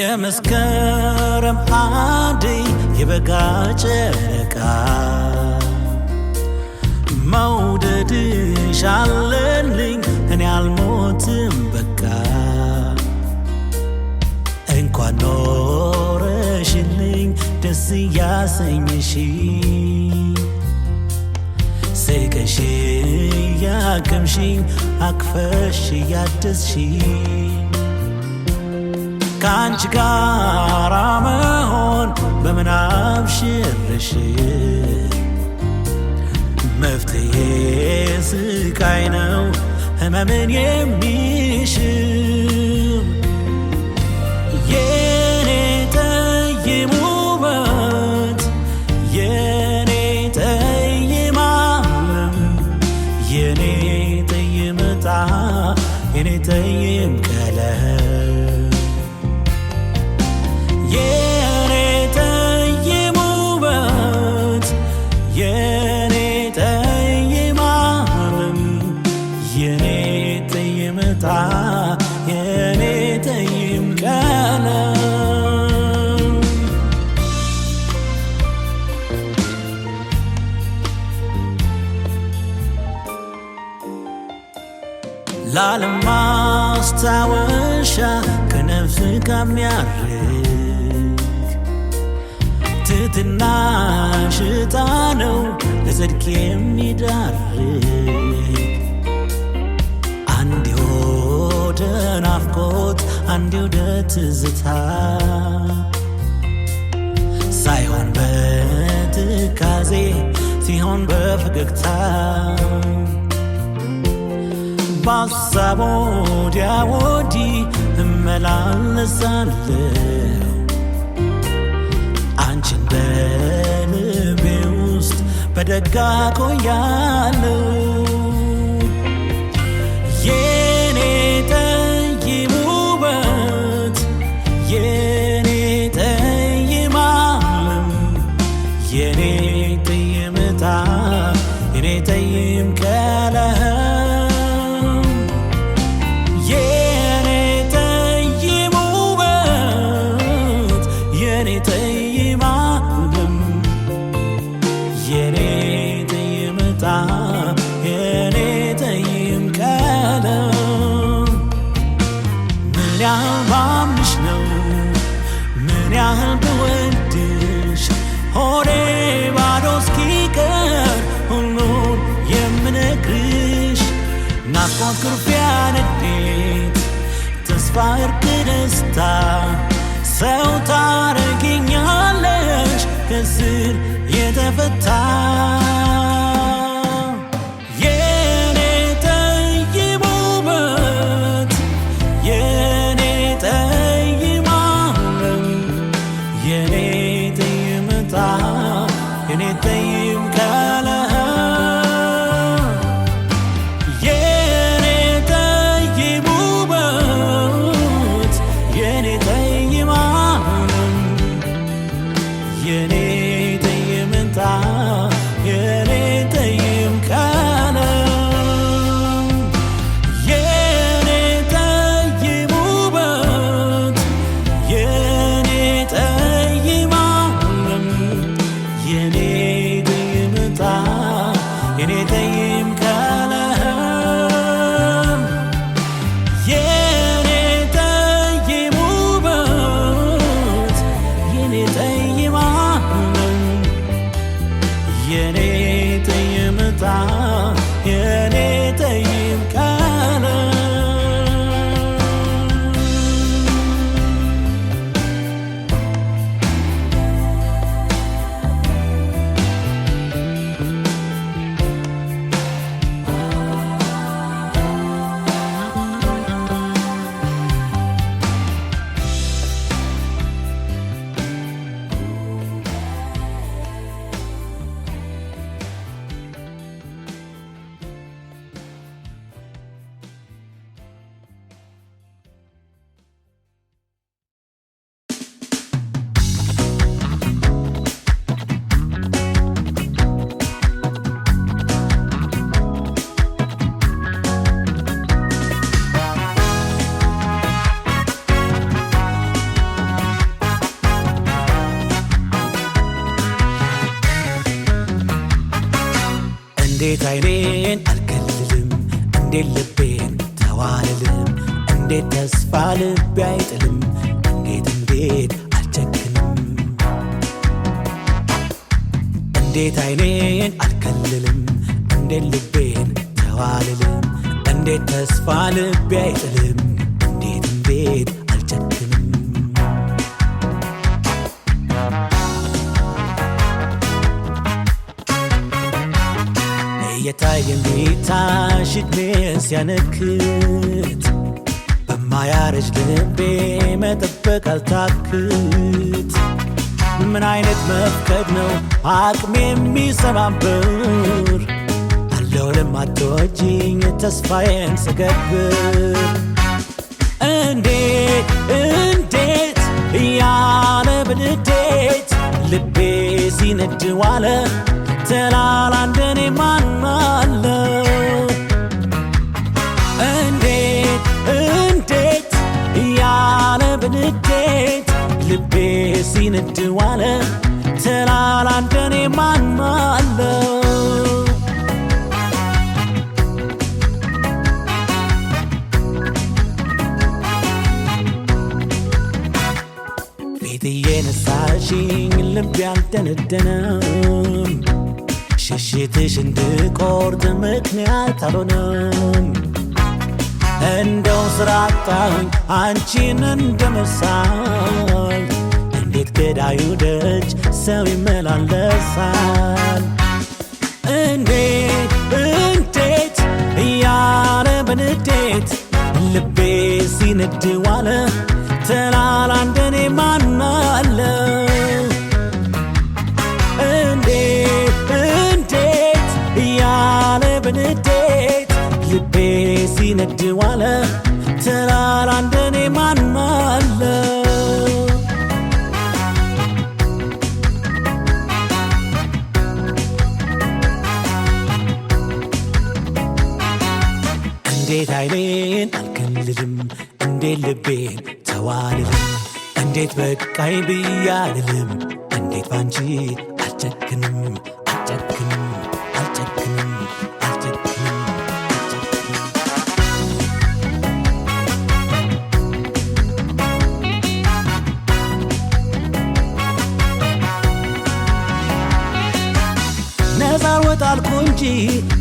የመስከረም አደይ የበጋ ጨረቃ መውደድሽ አለልኝ እኔ አልሞትም በቃ እንኳን ኖረሽልኝ ደስ ያሰኝሽ ስቀሽ ያከምሽኝ አክፈሽ ያደስሽኝ ካንቺ ጋር መሆን በምናብ ሽርሽር መፍትሄ ስቃይ ነው ህመምን የሚሽር የኔ ጠይም ውበት የኔ ጠይም ዓለም የኔ ጠይም ዕጣ የኔ ጠይም ቀለም የኔ ጠይም ውበት የኔ ጠይም ዓለም የኔ ጠይም ዕጣ የኔ ጠይም ቀለም ለዓለም ማስታወሻ ከነፍስ ጋር የሚያርግ ትሕትናሽ ዕጣ ነው ለጽድቅ የሚዳርግ አንዴ ወደ ናፍቆት አንዴ ወደ ትዝታ ሳይሆን በትካዜ ሲሆን በፈገግታ በሀሳብ ወዲያ ወዲህ እመላለሳለሁ አንቺን በልቤ ውስጥ በደጋ ቆያለሁ የኔ ጠይም ውበት የኔ ጠይም ዓለም የኔ ጠይም ዕጣ የኔ ጠይም ቀለም የኔ ጠይም ውበት የኔ ጠይም ዓለም የኔ ጠይም ዕጣ የኔ ጠይም ቀለም ምን ያህል ባምንሽ ነው ምን ያህል ብወድሽ ሆዴ ባዶ እስኪቀር ሁሉን የምነግርሽ ናፍቆት ኩርፊያ ንዴት ተስፋ እርቅ ደስታ ሰው ታረጊኛለሽ ከስር የተፈታ የኔ ጠይም ውበት የኔ ጠይም ዓለም የኔ ጠይም ዕጣ የኔ ጠይም ቀለም የኔ ጠይም ውበት የኔ ጠይም እንዴት አይኔን አልከልልም እንዴት ልቤን ተዋልልም እንዴት ተስፋ ልቤ አይጥልም እንዴት አልጨክንም እንዴት አይኔን አልከልልም እንዴት ልቤን ተዋልልም እንዴት ተስፋ ልቤ አይጥልም እንዴት አልጨክንም እየታየኝ ቢታሽ ዕድሜን ሲያነክት በማያረጅ ልቤ መጠበቅ አልታክት ምን አይነት መፍቀድ ነው አቅሜ የሚሰባብር አለው ለማትወጂኝ ተስፋዬን ስገብር እንዴት እያለ በንዴት ልቤ ሲነድ ዋለ ተላላ እንደኔ ማን አለ እንዴት እያለ በንዴት ልቤ ሲነድ ዋለ ተላላ እንደኔ ማን አለ ፊት እየነሳሽኝ ልቤ አልደነደነም ሽሽትሽ እንድቆርጥ ምክንያት አልሆነም እንደው ስራ አጣሁኝ አንቺን እንደመሳል እንዴት ገዳዩ ደጅ ሰው ይመላለሳል እንዴት እያለ በንዴት ልቤ ሲነድ ዋለ ተላላ እንደኔ ማን አለ እንዴት እያለ በንዴት ልቤ ሲነድ ዋለ ተላላ እንደኔ ማን አለ እንዴት አይኔን አልከልልም እንዴት ልቤን ተዋልልም እንዴት በቃኝ ብያልልም እንዴት ባንቺ አልጨክንም ነፃ ወጣልኩ እንጂ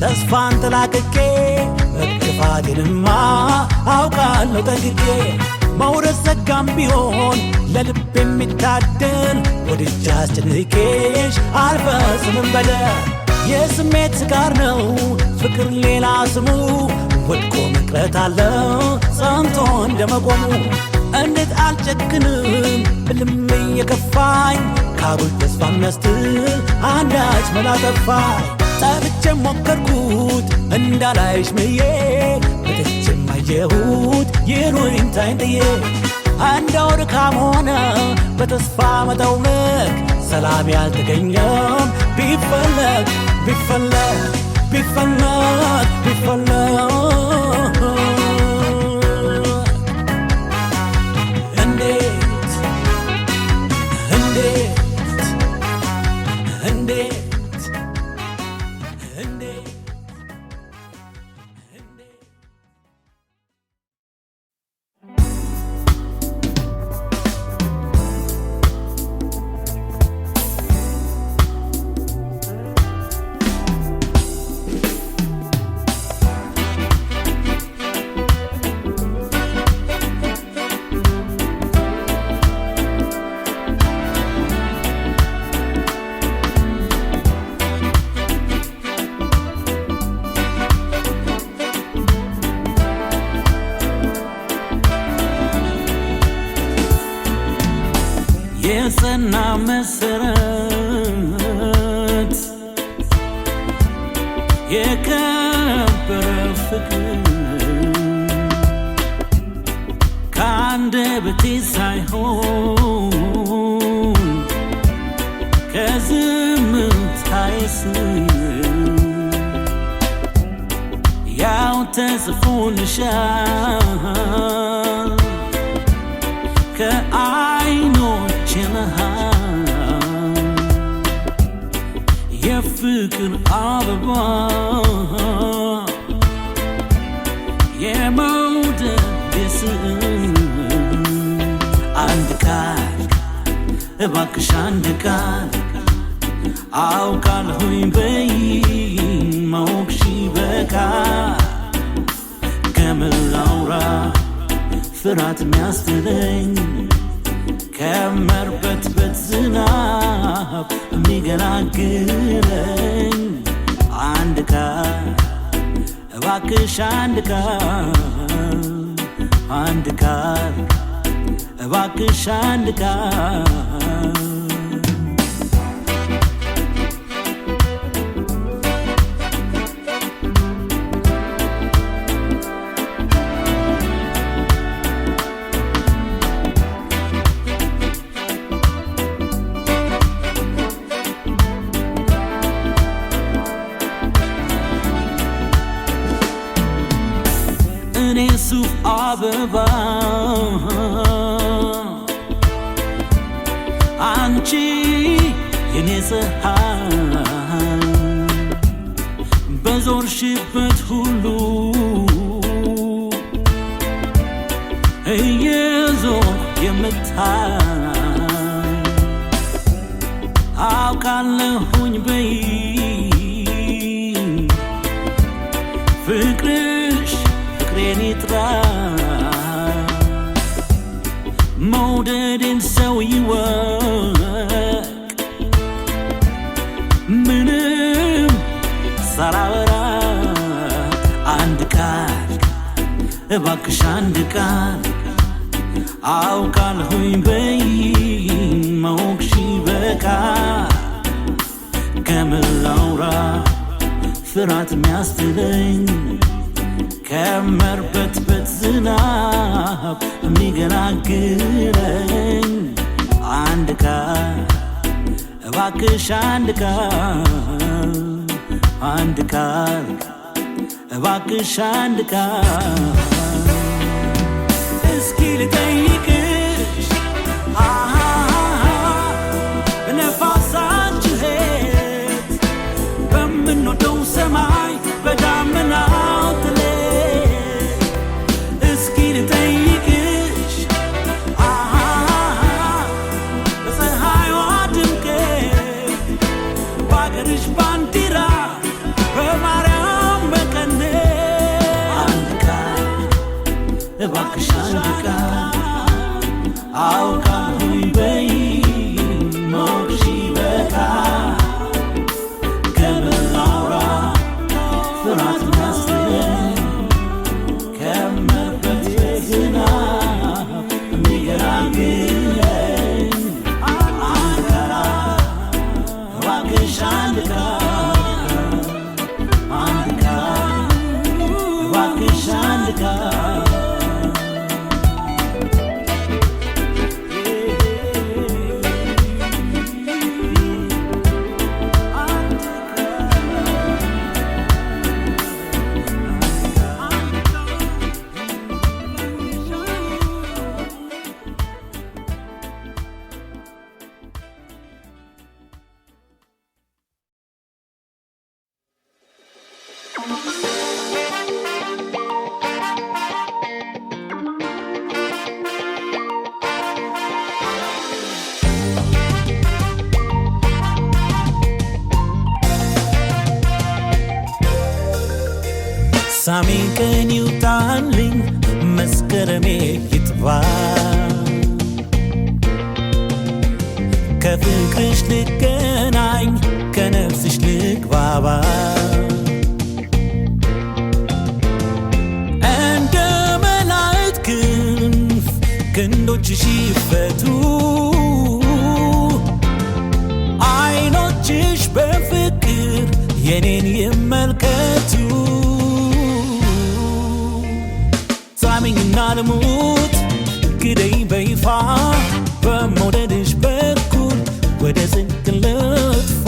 ተስፋን ተላቅቄ መጥፋቴንማ አውቃለሁ ጠንቅቄ መውረድ ዘጋም ቢሆን ለልብ የሚታደል ወድጄ አስጨንቄሽ አልፈጽምም በደል የስሜት ስካር ነው ፍቅር ሌላ ስሙ ወድቆ መቅረት አለው ጸንቶ እንደመቆሙ እንዴት አልጨክንም ብልም እየከፋኝ ካጉል ተስፋ የሚያስትል አንዳች መላ ጠፋኝ ጠብቼም ሞከርኩት እንዳላይሽ ምዬ በትቼም አየሁት ይሉኝታዬን ጥዬ እንደው ድካም ሆነ በተስፋ መጠውለግ ሰላም ያልተገኘም ቢፈለግ የጸና መሰረት የከበረ ፍቅር ከአንደበቴ ሳይሆን ከዝምታዬ ስር ያው ተጽፎልሻል ከዓይኖቼ መሃል የፍቅር የፍቅር አበባ የመውደድ ስም አንድ ቃል እባክሽ አንድ ቃል አውቃለሁኝ በይ ማወቅሽ ይበቃል ከምን ላውራ ፍርሃት የሚያስጥለኝ ከመርበትበት ዝናብ የሚገላግለኝ አንድ ቃል እባክሽ አንድ ቃል አንድ ቃል እባክሽ አንድ ቃል እኔ ሱፍ አበባ አንቺ የኔ ፀሐይ በዞርሽበት ሁሉ እየዞር የምታይ አውቃለሁኝ በይ ፍቅርሽ ፍቅሬን ይጥራ መውደድን ሰው ይወቅ ምንም ሳላወራ አንድ ቃል እባክሽ አንድ ቃል አውቃለሁኝ በይ ማወቅሽ ይበቃል ከምን ላውራ ፍርሃት የሚያስጥለኝ ከመርበትበት ዝናብ የሚገላግለኝ አንድ ቃል እባክሽ አንድ ቃል አንድ ቃል እባክሽ አንድ ቃል እስኪ ልጠይቅሽ በነፋሳት ጩኸት በምንወደው ሰማይ በዳመናው ጥለት እስኪ ልጠይቅሽ በፀሐይዋ ድምቀት በአገርሽ ባንዲራ በማርያም መቀነት አንድ ቃል እባክሽ አንድ ቃል አውቃለሁኝ በይ ማወቅሽ ይበቃል ከምን ላውራ ፍርሃት የሚያስጥለኝ ከመርበትበት ዝናብ የሚገላግለኝ አንድ ቃል እባክሽ አንድ ቃል አንድ ቃል እባክሽ አንድ ቃል ሳሚ ቀን ይውጣልኝ መስከረሜ ይጥባ ከፍቅርሽ ልገናኝ ከነፍስሽ ልግባባ እንደ መላእክት ክንፍ ክንዶችሽ ይፈቱ አይኖችሽ በፍቅር የኔን ይመልከቱ ሳሚኝና ልሙት ግደይ በይፋ በመውደድሽ በኩል ወደ ጽድቅ ልጥፋ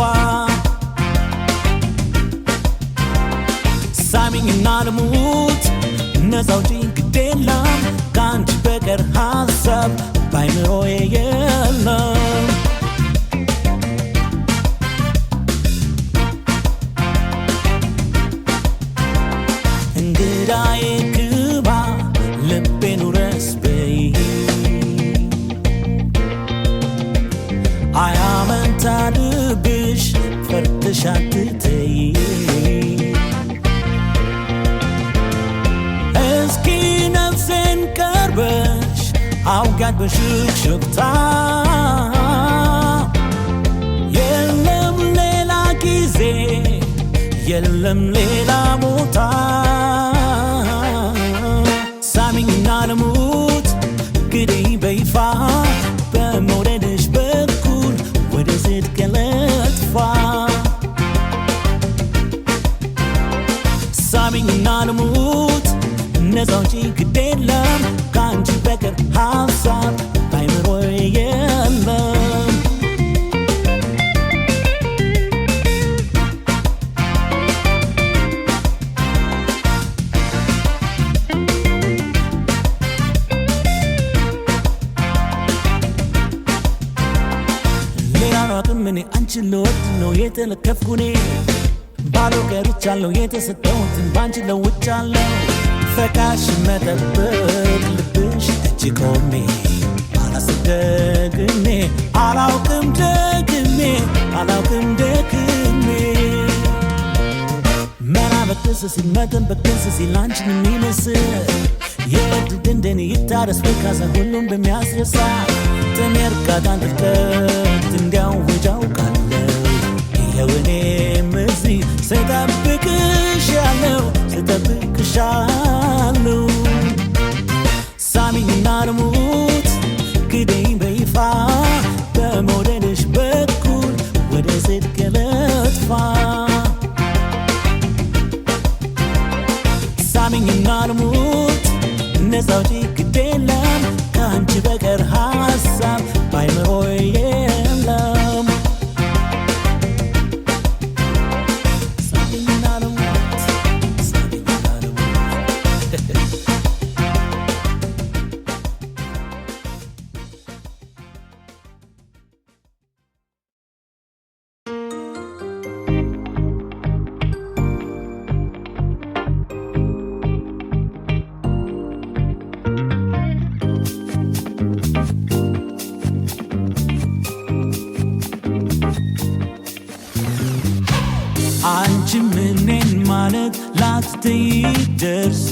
ሳሚኝና ልሙት ነፃ አውጪኝ ግዴለም ከአንቺ በቀር ሀሳብ ባይምሮዬ የለም አያመንታ ልብሽ ፈርተሽ አትተይ እስኪ ነፍሴን ቀርበሽ አውጋት በሽክሽክታ የለም ሌላ ጊዜ የለም ሌላ ቦታ ሳሚኝና ልሙት ግደይ በይፋ በመውደድሽ በኩል ወደ ጽድቅ ልጥፋ ሳሚኝና ልሙት ነፃ ውጪ ግድ የለም ከአንቺ በቀር ሀሳብ ባይምሮዬ የለም እኔ አንቺን ልወድ ነው የተለከፍኩኔ ባዶ ቀርቻለሁ የተሰጠሁትን ባንቺ ለውጫለሁ ፈቃሽ መጠበቅ ልብሽ እጅ ቆሜ አላስደግሜ አላውቅም ደግሜ መና በደስ ሲል መጠን በደስ ሲል አንቺን የሚመስል የድል እንደኔ ይታረስ በካዛ ሁሉም በሚያስረሳ ተሜርካታን ጥልቀት እንዲያውጅ አውቃለሁ ይኸው እኔም እዚህ ስጠብቅሻለሁ ሳሚኝና ልሙት ግደይ በይፋ በመውደድሽ በኩል ወደ ጽድቅ ልጥፋ ሳሚኝና ልሙት ነፃ ውጪ ግድ የለም ከአንቺ በቀር ሀሳብ ባይምሮዬ የለም ሳሚኝና ልሙት አንቺም እኔን ማለት ላትተይ ደርሶ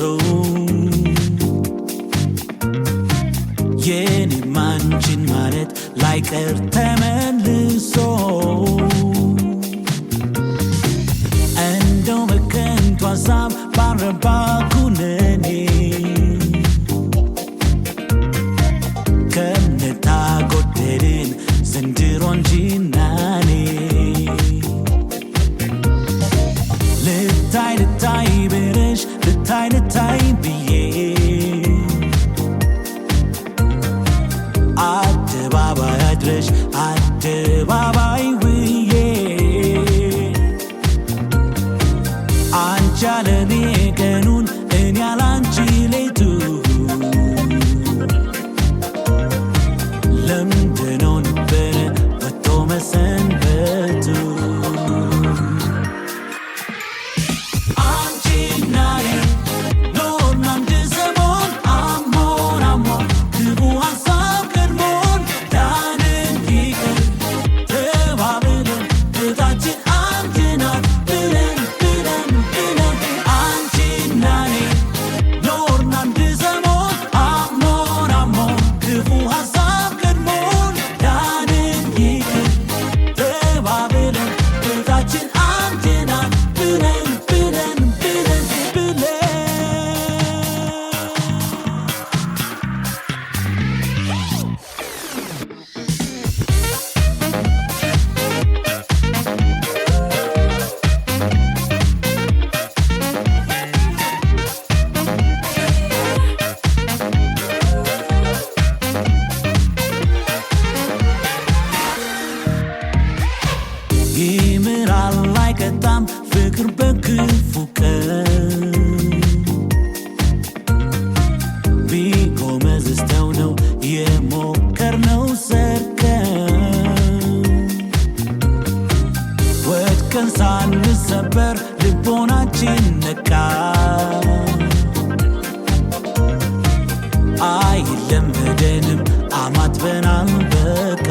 የኔም አንቺን ማለት ላይቀር ተመልሶ እንደው በከንቱ ሀሳብ ባረባ ኩነኔ ከእምነት አጎደልን ዘንድሮ እንጂና እኔ ልታይ ብለሽ ልታይ ብዬ አደባባይ አድረሽ አደባባይ ውዬ አንቺ ያለኔ ቀኑን እኔ ያላንቺ ሌቱ ለምንድነው ነበረ ወጥቶ መሰንበቱ ይምራል አይቀጣም ፍቅር በክፉ ቀን ቢጎመዝስተው ነው የሞከርነው ሰርቀን ወድቀን ሳንሰበር ልቦናችን ነቃ አይለመደንም አማትበናል በቃ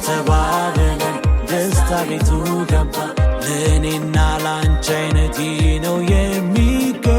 ተባብለን ደስታ ቤቱ ገባ ለእኔና ላንቺ አይነት ነው የሚገባ